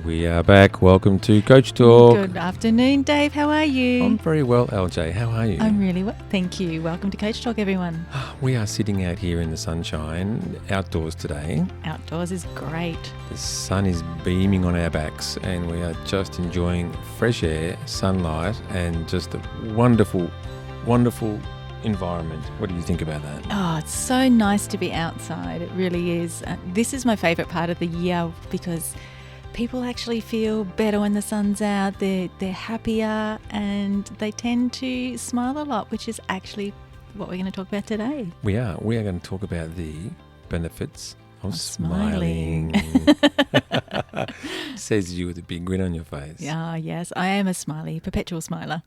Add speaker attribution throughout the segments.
Speaker 1: We are back. Welcome to Coach Talk.
Speaker 2: Good afternoon, Dave. How are you?
Speaker 1: I'm very well, LJ. How are you?
Speaker 2: I'm really well. Thank you. Welcome to Coach Talk, everyone.
Speaker 1: We are sitting out here in the sunshine, outdoors today.
Speaker 2: Outdoors is great.
Speaker 1: The sun is beaming on our backs and we are just enjoying fresh air, sunlight, and just a wonderful, wonderful environment. What do you think about that?
Speaker 2: Oh, it's so nice to be outside. It really is. This is my favourite part of the year because people actually feel better when the sun's out. They're happier and they tend to smile a lot, which is actually what we're going to talk about today.
Speaker 1: We are going to talk about the benefits of
Speaker 2: smiling.
Speaker 1: Says you with a big grin on your face.
Speaker 2: Yeah, yes, I am a smiley, perpetual smiler.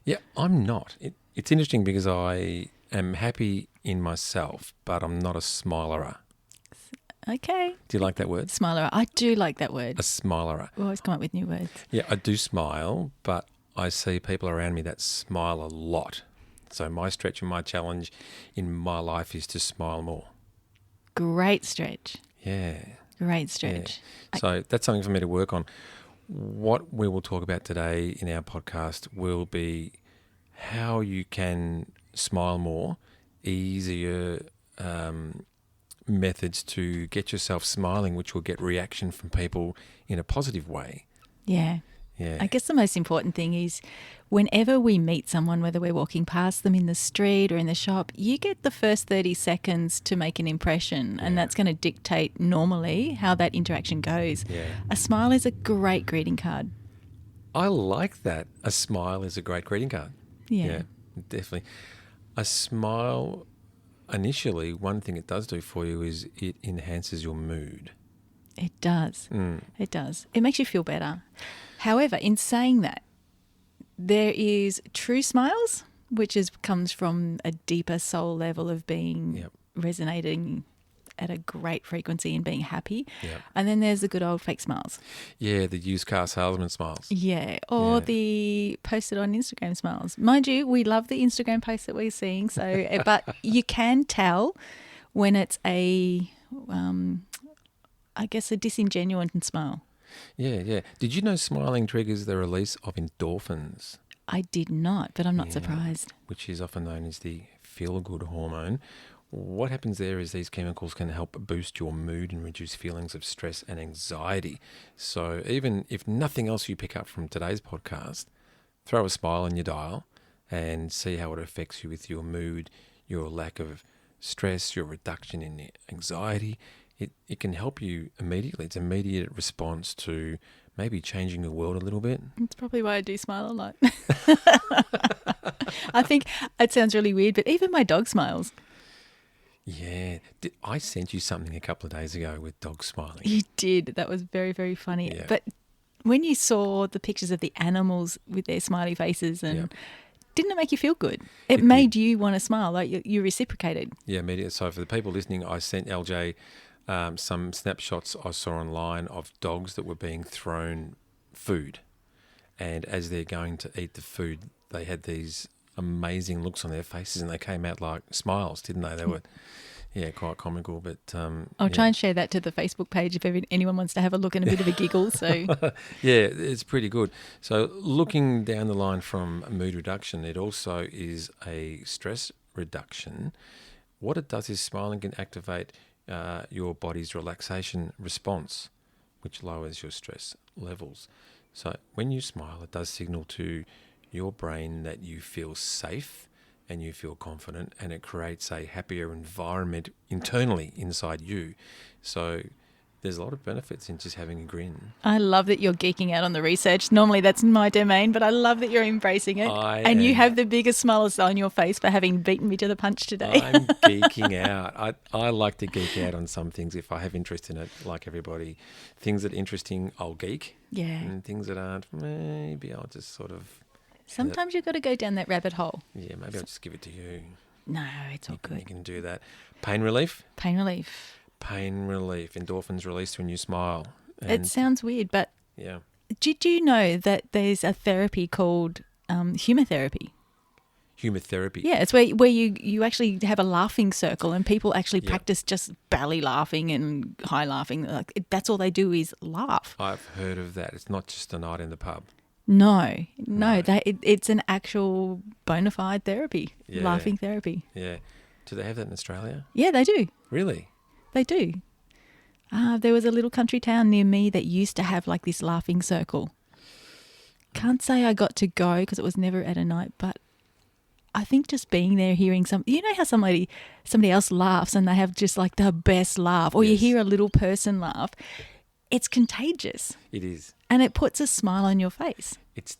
Speaker 1: Yeah, I'm not. It's interesting because I am happy in myself, but I'm not a smilerer.
Speaker 2: Okay.
Speaker 1: Do you like that word?
Speaker 2: Smiler. I do like that word.
Speaker 1: A smilerer.
Speaker 2: We always come up with new words.
Speaker 1: Yeah, I do smile, but I see people around me that smile a lot. So my stretch and my challenge in my life is to smile more.
Speaker 2: Great stretch.
Speaker 1: Yeah.
Speaker 2: Great stretch.
Speaker 1: Yeah. So that's something for me to work on. What we will talk about today in our podcast will be how you can smile more, easier methods to get yourself smiling, which will get reaction from people in a positive way.
Speaker 2: Yeah.
Speaker 1: Yeah.
Speaker 2: I guess the most important thing is whenever we meet someone, whether we're walking past them in the street or in the shop, you get the first 30 seconds to make an impression, and that's going to dictate normally how that interaction goes.
Speaker 1: Yeah.
Speaker 2: A smile is a great greeting card.
Speaker 1: I like that. A smile is a great greeting card.
Speaker 2: Yeah.
Speaker 1: Definitely. A smile, initially, one thing it does do for you is it enhances your mood.
Speaker 2: It does. It does. It makes you feel better. However, in saying that, there is true smiles, which comes from a deeper soul level of being resonating at a great frequency and being happy.
Speaker 1: Yep.
Speaker 2: And then there's the good old fake smiles.
Speaker 1: Yeah, the used car salesman smiles.
Speaker 2: Yeah, or the posted on Instagram smiles. Mind you, we love the Instagram posts that we're seeing. So, but you can tell when it's a disingenuine smile.
Speaker 1: Yeah. Did you know smiling triggers the release of endorphins?
Speaker 2: I did not, but I'm not surprised.
Speaker 1: Which is often known as the feel-good hormone. What happens there is these chemicals can help boost your mood and reduce feelings of stress and anxiety. So even if nothing else you pick up from today's podcast, throw a smile in your dial and see how it affects you with your mood, your lack of stress, your reduction in anxiety. It can help you immediately. It's an immediate response to maybe changing the world a little bit.
Speaker 2: That's probably why I do smile a lot. I think it sounds really weird, but even my dog smiles.
Speaker 1: Yeah. I sent you something a couple of days ago with dogs smiling.
Speaker 2: You did. That was very, very funny.
Speaker 1: Yeah.
Speaker 2: But when you saw the pictures of the animals with their smiley faces, and didn't it make you feel good? It made you want to smile, like you reciprocated.
Speaker 1: Yeah, immediately. So for the people listening, I sent LJ some snapshots I saw online of dogs that were being thrown food. And as they're going to eat the food, they had these amazing looks on their faces and they came out like smiles, didn't they? They were, quite comical. But
Speaker 2: I'll try and share that to the Facebook page if anyone wants to have a look and a bit of a giggle. So
Speaker 1: yeah, it's pretty good. So looking down the line from mood reduction, it also is a stress reduction. What it does is smiling can activate your body's relaxation response, which lowers your stress levels. So when you smile, it does signal to your brain that you feel safe and you feel confident, and it creates a happier environment internally inside you. So there's a lot of benefits in just having a grin.
Speaker 2: I love that you're geeking out on the research. Normally that's my domain, but I love that you're embracing it. You have the biggest smiles on your face for having beaten me to the punch today.
Speaker 1: I'm geeking out. I like to geek out on some things if I have interest in it, like everybody. Things that are interesting, I'll geek.
Speaker 2: Yeah.
Speaker 1: And things that aren't, maybe I'll just sort of...
Speaker 2: Sometimes you've got to go down that rabbit hole.
Speaker 1: Yeah, maybe I'll just give it to you.
Speaker 2: No, it's all good.
Speaker 1: You can do that. Pain relief?
Speaker 2: Pain relief.
Speaker 1: Pain relief. Endorphins released when you smile. And
Speaker 2: it sounds weird, but
Speaker 1: yeah.
Speaker 2: Did you know that there's a therapy called humour therapy?
Speaker 1: Humour therapy.
Speaker 2: Yeah, it's where you actually have a laughing circle and people actually
Speaker 1: Yeah.
Speaker 2: practice just belly laughing and high laughing. Like, that's all they do is laugh.
Speaker 1: I've heard of that. It's not just a night in the pub.
Speaker 2: No,
Speaker 1: No.
Speaker 2: it's an actual bona fide therapy,
Speaker 1: Yeah.
Speaker 2: laughing therapy.
Speaker 1: Yeah. Do they have that in Australia?
Speaker 2: Yeah, they do.
Speaker 1: Really?
Speaker 2: They do. There was a little country town near me that used to have like this laughing circle. Can't say I got to go because it was never at a night, but I think just being there, hearing you know how somebody else laughs and they have just like the best laugh, or you
Speaker 1: Yes.
Speaker 2: hear a little person laugh, it's contagious
Speaker 1: It is.
Speaker 2: and it puts a smile on your face.
Speaker 1: It's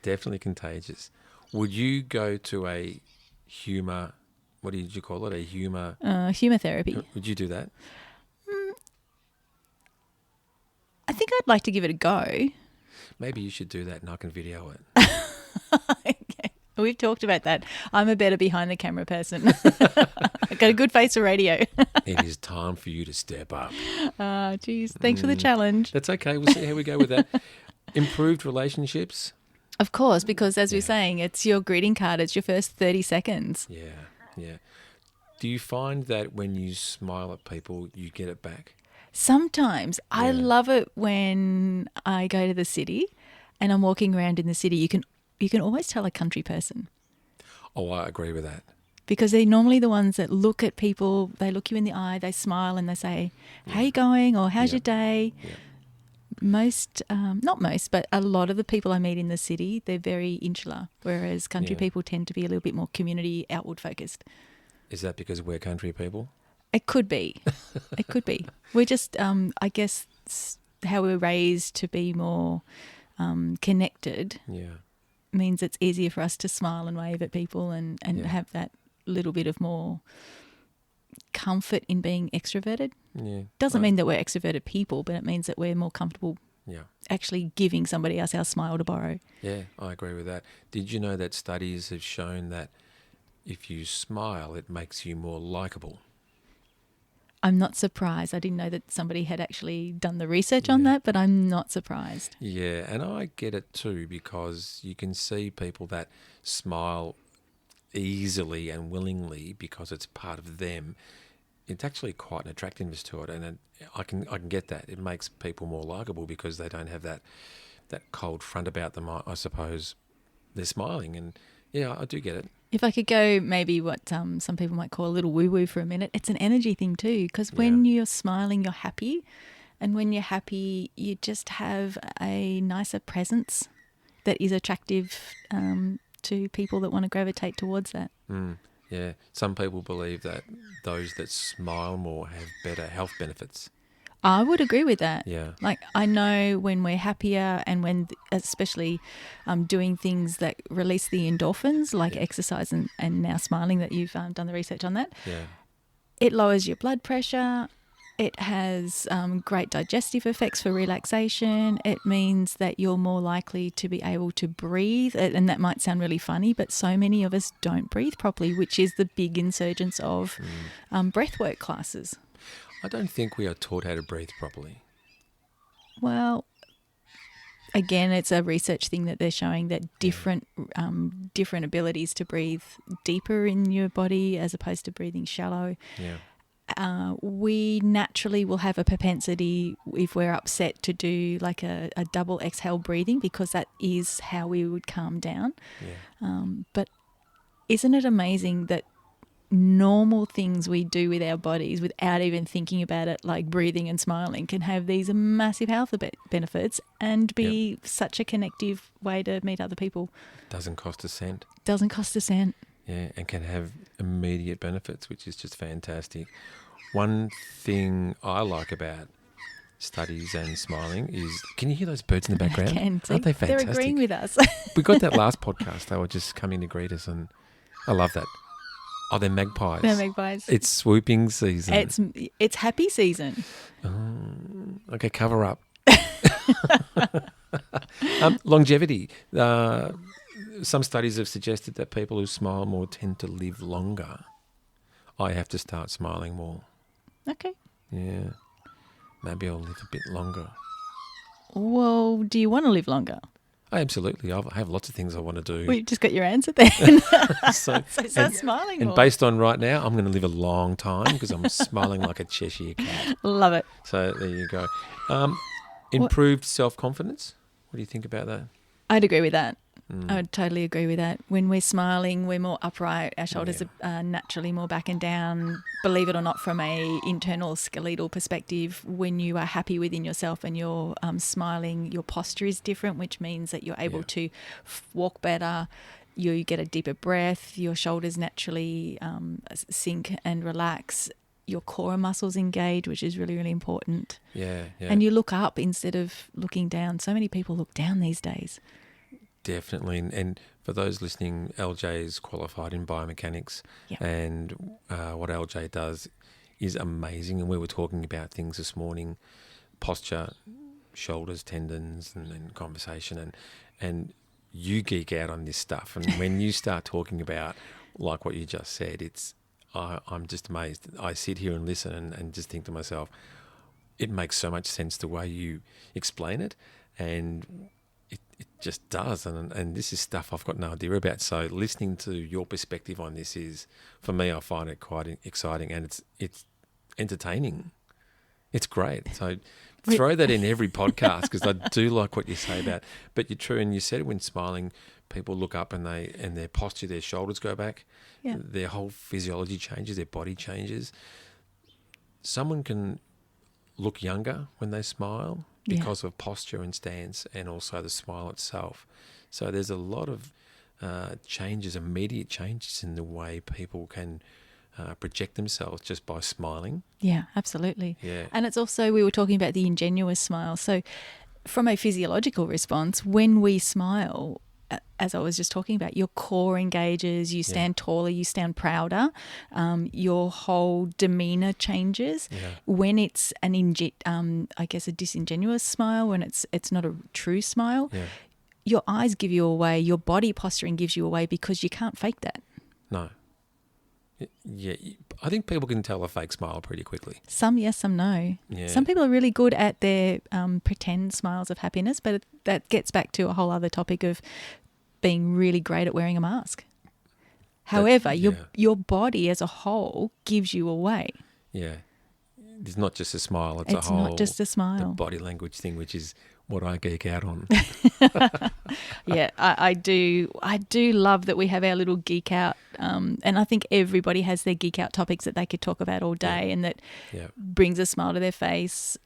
Speaker 1: definitely contagious. Would you go to a humour, what did you call it? A humour,
Speaker 2: Humour therapy.
Speaker 1: would you do that?
Speaker 2: I think I'd like to give it a go.
Speaker 1: Maybe you should do that and I can video it.
Speaker 2: Okay. We've talked about that. I'm a better behind the camera person. I've got a good face for radio.
Speaker 1: It is time for you to step up.
Speaker 2: Geez. Thanks for the challenge.
Speaker 1: That's okay. We'll see how we go with that. Improved relationships.
Speaker 2: Of course, because as we're saying, it's your greeting card. It's your first 30 seconds.
Speaker 1: Yeah, yeah. Do you find that when you smile at people, you get it back?
Speaker 2: Sometimes I
Speaker 1: Yeah.
Speaker 2: love it when I go to the city and I'm walking around in the city. You can always tell a country person
Speaker 1: Oh, I agree with that.
Speaker 2: because they're normally the ones that look at people. They look you in the eye, they smile, and they say, "How you going?" or "How's
Speaker 1: Yeah.
Speaker 2: your day?"
Speaker 1: Yeah.
Speaker 2: Not most, but a lot of the people I meet in the city, they're very insular, whereas country
Speaker 1: Yeah.
Speaker 2: people tend to be a little bit more community outward focused.
Speaker 1: Is that because we're country people?
Speaker 2: It could be. It could be. We're just, I guess, how we're raised to be more connected
Speaker 1: Yeah.
Speaker 2: means it's easier for us to smile and wave at people and
Speaker 1: Yeah.
Speaker 2: have that little bit of more comfort in being extroverted.
Speaker 1: Yeah.
Speaker 2: Doesn't
Speaker 1: Right.
Speaker 2: mean that we're extroverted people, but it means that we're more comfortable
Speaker 1: Yeah.
Speaker 2: actually giving somebody else our smile to borrow.
Speaker 1: Yeah, I agree with that. Did you know that studies have shown that if you smile, it makes you more likable?
Speaker 2: I'm not surprised. I didn't know that somebody had actually done the research on
Speaker 1: Yeah.
Speaker 2: that, but I'm not surprised.
Speaker 1: Yeah, and I get it too because you can see people that smile easily and willingly because it's part of them. It's actually quite an attractiveness to it, and I can get that. It makes people more likable because they don't have that cold front about them. I suppose they're smiling, and yeah, I do get it.
Speaker 2: If I could go maybe what some people might call a little woo-woo for a minute, it's an energy thing too, because when you're smiling, you're happy. And when you're happy, you just have a nicer presence that is attractive to people that want to gravitate towards that.
Speaker 1: Yeah, some people believe that those that smile more have better health benefits.
Speaker 2: I would agree with that.
Speaker 1: Yeah.
Speaker 2: Like, I know when we're happier and when, especially doing things that release the endorphins, like exercise and now smiling, that you've done the research on that,
Speaker 1: Yeah.
Speaker 2: it lowers your blood pressure. It has great digestive effects for relaxation. It means that you're more likely to be able to breathe. And that might sound really funny, but so many of us don't breathe properly, which is the big insurgence of breathwork classes.
Speaker 1: I don't think we are taught how to breathe properly.
Speaker 2: Well, again, it's a research thing that they're showing that different abilities to breathe deeper in your body as opposed to breathing shallow.
Speaker 1: Yeah.
Speaker 2: We naturally will have a propensity, if we're upset, to do like a double exhale breathing because that is how we would calm down.
Speaker 1: Yeah.
Speaker 2: But isn't it amazing that normal things we do with our bodies without even thinking about it, like breathing and smiling, can have these massive health benefits and be such a connective way to meet other people?
Speaker 1: Doesn't cost a cent.
Speaker 2: Doesn't cost a cent.
Speaker 1: Yeah, and can have immediate benefits, which is just fantastic. One thing I like about studies and smiling is, can you hear those birds in the background?
Speaker 2: Can, see?
Speaker 1: Aren't they fantastic?
Speaker 2: They're agreeing with us.
Speaker 1: We got that last podcast. They were just coming to greet us, and I love that. Oh, they're magpies.
Speaker 2: They're magpies.
Speaker 1: It's swooping season.
Speaker 2: It's happy season.
Speaker 1: Okay, cover up. Longevity. Some studies have suggested that people who smile more tend to live longer. I have to start smiling more.
Speaker 2: Okay.
Speaker 1: Yeah. Maybe I'll live a bit longer.
Speaker 2: Well, do you want to live longer?
Speaker 1: Absolutely. I have lots of things I want to do.
Speaker 2: Well, you just got your answer then.
Speaker 1: So,
Speaker 2: So start smiling
Speaker 1: and
Speaker 2: more.
Speaker 1: based on right now, I'm going to live a long time because I'm smiling like a Cheshire cat.
Speaker 2: Love it.
Speaker 1: So there you go. Improved self-confidence. What do you think about that?
Speaker 2: I'd agree with that.
Speaker 1: Mm.
Speaker 2: I would totally agree with that. When we're smiling, we're more upright. Our shoulders
Speaker 1: Yeah.
Speaker 2: are naturally more back and down. Believe it or not, from a internal skeletal perspective, when you are happy within yourself and you're smiling, your posture is different, which means that you're able
Speaker 1: Yeah.
Speaker 2: to walk better. You get a deeper breath. Your shoulders naturally sink and relax. Your core muscles engage, which is really, really important.
Speaker 1: Yeah, yeah.
Speaker 2: And you look up instead of looking down. So many people look down these days.
Speaker 1: Definitely. And for those listening, LJ is qualified in biomechanics,
Speaker 2: Yep.
Speaker 1: and what LJ does is amazing. And we were talking about things this morning, posture, shoulders, tendons, and conversation. And you geek out on this stuff. And when you start talking about, like what you just said, I'm just amazed. I sit here and listen and just think to myself, it makes so much sense the way you explain it. And it just does, and this is stuff I've got no idea about. So listening to your perspective on this is, for me, I find it quite exciting, and it's entertaining. It's great. So throw that in every podcast because I do like what you say about. But you're true, and you said when smiling, people look up and their posture, their shoulders go back,
Speaker 2: Yeah.
Speaker 1: their whole physiology changes, their body changes. Someone can look younger when they smile because of posture and stance, and also the smile itself. So there's a lot of changes, immediate changes in the way people can project themselves just by smiling.
Speaker 2: Yeah, absolutely.
Speaker 1: Yeah.
Speaker 2: And it's also, we were talking about the ingenuous smile. So from a physiological response, when we smile, as I was just talking about, your core engages, you stand taller, you stand prouder, your whole demeanor changes.
Speaker 1: Yeah.
Speaker 2: When it's a disingenuous smile, when it's not a true smile,
Speaker 1: Yeah.
Speaker 2: your eyes give you away, your body posturing gives you away because you can't fake that.
Speaker 1: No. Yeah. I think people can tell a fake smile pretty quickly.
Speaker 2: Some yes, some no.
Speaker 1: Yeah.
Speaker 2: Some people are really good at their pretend smiles of happiness, but that gets back to a whole other topic of being really great at wearing a mask. However, your body as a whole gives you away.
Speaker 1: Yeah. It's not just a smile, it's a
Speaker 2: It's
Speaker 1: whole
Speaker 2: not just a
Speaker 1: the
Speaker 2: smile.
Speaker 1: body language thing, which is what I geek out on.
Speaker 2: Yeah, I do love that we have our little geek out, and I think everybody has their geek out topics that they could talk about all day, and that
Speaker 1: Yeah.
Speaker 2: brings a smile to their face,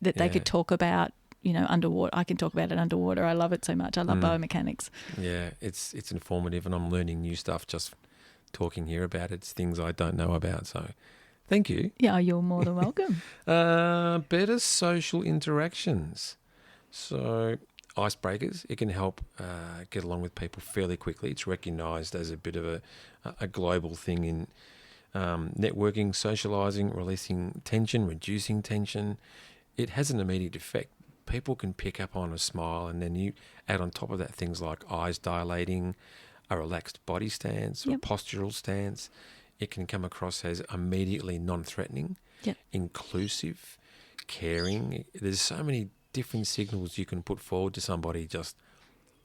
Speaker 2: that they
Speaker 1: Yeah.
Speaker 2: could talk about, underwater. I can talk about it underwater. I love it so much. I love biomechanics.
Speaker 1: Yeah, it's informative, and I'm learning new stuff just talking here about it. It's things I don't know about. So, thank you.
Speaker 2: Yeah, you're more than welcome.
Speaker 1: Better social interactions. So, icebreakers. It can help get along with people fairly quickly. It's recognised as a bit of a global thing in networking, socialising, releasing tension, reducing tension. It has an immediate effect. People can pick up on a smile, and then you add on top of that things like eyes dilating, a relaxed body stance, or
Speaker 2: Yep.
Speaker 1: postural stance. It can come across as immediately non-threatening,
Speaker 2: Yep.
Speaker 1: inclusive, caring. There's so many different signals you can put forward to somebody just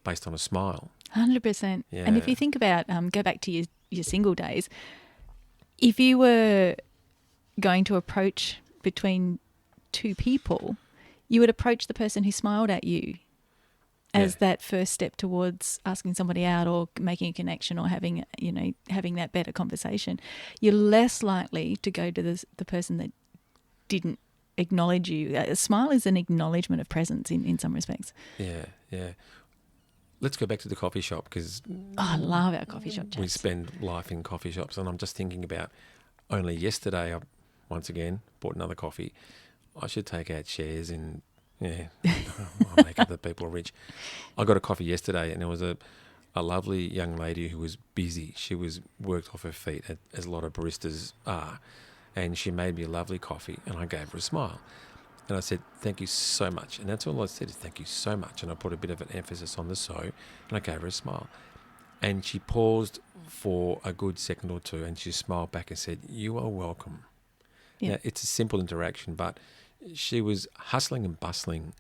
Speaker 1: based on a smile.
Speaker 2: 100%. And if
Speaker 1: Yeah.
Speaker 2: you think about, go back to your single days, if you were going to approach between two people, you would approach the person who smiled at you as that first step towards asking somebody out or making a connection or having that better conversation. You're less likely to go to the person that didn't acknowledge you. A smile is an acknowledgement of presence in some respects.
Speaker 1: Yeah, yeah. Let's go back to the coffee shop because
Speaker 2: I love our coffee shop chats.
Speaker 1: we spend life in coffee shops, and I'm just thinking about only yesterday I once again bought another coffee. I should take out shares in, I'll make other people rich. I got a coffee yesterday, and there was a lovely young lady who was busy. She was worked off her feet, as a lot of baristas are, and she made me a lovely coffee, and I gave her a smile. And I said, thank you so much. And that's all I said is thank you so much. And I put a bit of an emphasis on the so, and I gave her a smile. And she paused for a good second or two, and she smiled back and said, you are welcome.
Speaker 2: Yeah.
Speaker 1: Now, it's a simple interaction, but she was hustling and bustling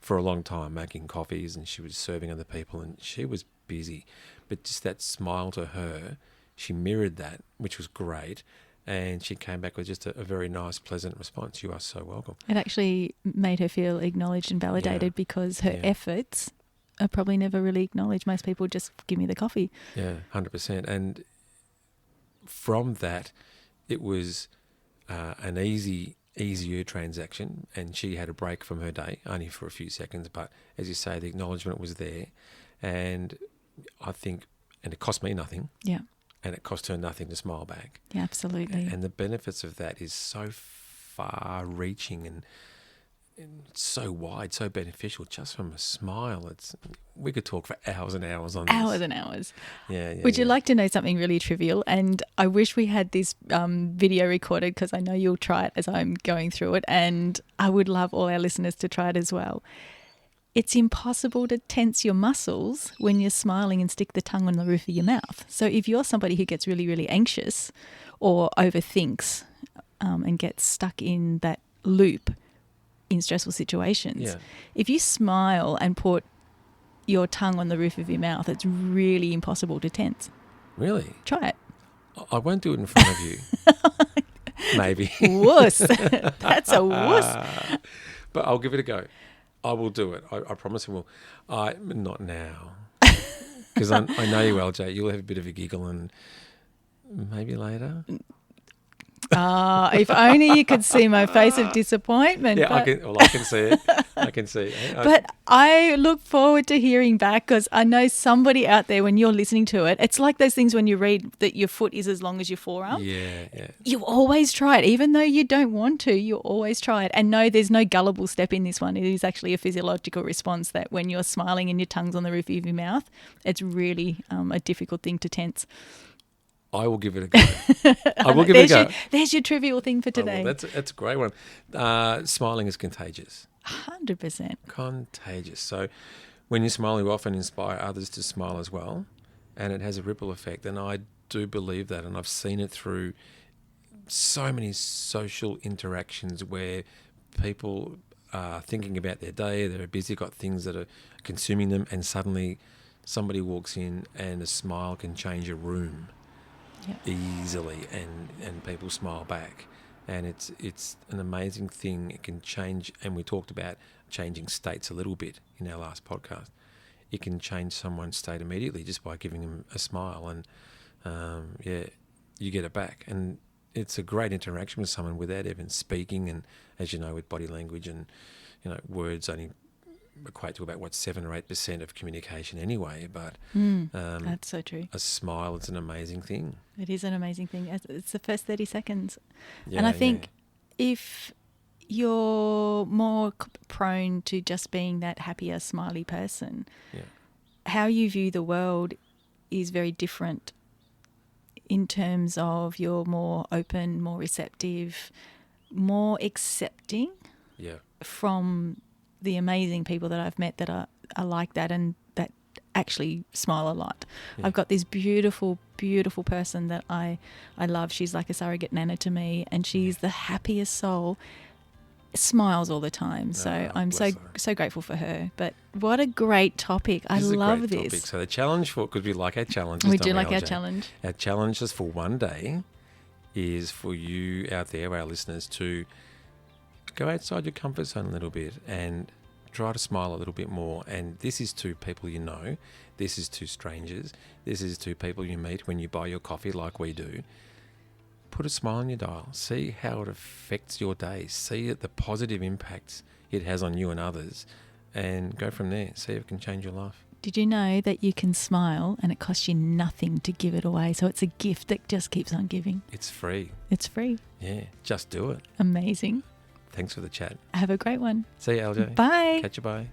Speaker 1: for a long time making coffees, and she was serving other people, and she was busy. But just that smile to her, she mirrored that, which was great. And she came back with just a very nice, pleasant response. You are so welcome.
Speaker 2: It actually made her feel acknowledged and validated because her efforts are probably never really acknowledged. Most people just give me the coffee.
Speaker 1: Yeah, 100%. And from that, it was an easier transaction, and she had a break from her day, only for a few seconds. But as you say, the acknowledgement was there. And I think, and it cost me nothing.
Speaker 2: Yeah.
Speaker 1: And it cost her nothing to smile back.
Speaker 2: Yeah, absolutely.
Speaker 1: And the benefits of that is so far-reaching and so wide, so beneficial just from a smile. We could talk for hours and hours on this.
Speaker 2: Hours and hours.
Speaker 1: Yeah.
Speaker 2: Would you like to know something really trivial? And I wish we had this video recorded, because I know you'll try it as I'm going through it, and I would love all our listeners to try it as well. It's impossible to tense your muscles when you're smiling and stick the tongue on the roof of your mouth. So if you're somebody who gets really, really anxious or overthinks and gets stuck in that loop in stressful situations, if you smile and put your tongue on the roof of your mouth, it's really impossible to tense.
Speaker 1: Really?
Speaker 2: Try it.
Speaker 1: I won't do it in front of you. Maybe.
Speaker 2: Wuss. That's a wuss.
Speaker 1: But I'll give it a go. I will do it. I promise I will. Not now. Because I know you, LJ. You'll have a bit of a giggle, and maybe later.
Speaker 2: If only you could see my face of disappointment.
Speaker 1: Yeah, I can see it. I can see it.
Speaker 2: But I look forward to hearing back, because I know somebody out there, when you're listening to it, it's like those things when you read that your foot is as long as your forearm.
Speaker 1: Yeah.
Speaker 2: You always try it. Even though you don't want to, you always try it. And no, there's no gullible step in this one. It is actually a physiological response that when you're smiling and your tongue's on the roof of your mouth, it's really a difficult thing to tense.
Speaker 1: I will give it a go. I will give it a go.
Speaker 2: There's your trivial thing for today.
Speaker 1: That's a great one. Smiling is contagious.
Speaker 2: 100%.
Speaker 1: Contagious. So when you smile, you often inspire others to smile as well, and it has a ripple effect. And I do believe that, and I've seen it through so many social interactions where people are thinking about their day, they're busy, got things that are consuming them, and suddenly somebody walks in and a smile can change a room. Easily, and people smile back, and it's an amazing thing. It can change, and we talked about changing states a little bit in our last podcast. It can change someone's state immediately just by giving them a smile, and you get it back, and it's a great interaction with someone without even speaking. And as you know, with body language and words only equate to about 7 or 8% of communication anyway, but
Speaker 2: that's so true.
Speaker 1: A smile is an amazing thing.
Speaker 2: It is an amazing thing. It's the first 30 seconds. And I think if you're more prone to just being that happier, smiley person, how you view the world is very different in terms of you're more open, more receptive, more accepting from the amazing people that I've met that are like that and that actually smile a lot. Yeah. I've got this beautiful, beautiful person that I love. She's like a surrogate nana to me, and she's the happiest soul, smiles all the time. So I'm so grateful for her. But what a great topic. I love this.
Speaker 1: Topic. So the challenge because we like our challenges.
Speaker 2: We do like our challenge.
Speaker 1: Our challenge just for one day is for you out there, our listeners, to go outside your comfort zone a little bit and try to smile a little bit more. And this is to people you know. This is to strangers. This is to people you meet when you buy your coffee like we do. Put a smile on your dial. See how it affects your day. See the positive impacts it has on you and others, and go from there. See if it can change your life.
Speaker 2: Did you know that you can smile and it costs you nothing to give it away? So it's a gift that just keeps on giving.
Speaker 1: It's free.
Speaker 2: It's free.
Speaker 1: Yeah, just do it.
Speaker 2: Amazing.
Speaker 1: Thanks for the chat.
Speaker 2: Have a great one.
Speaker 1: See you, LJ.
Speaker 2: Bye.
Speaker 1: Catch you, bye.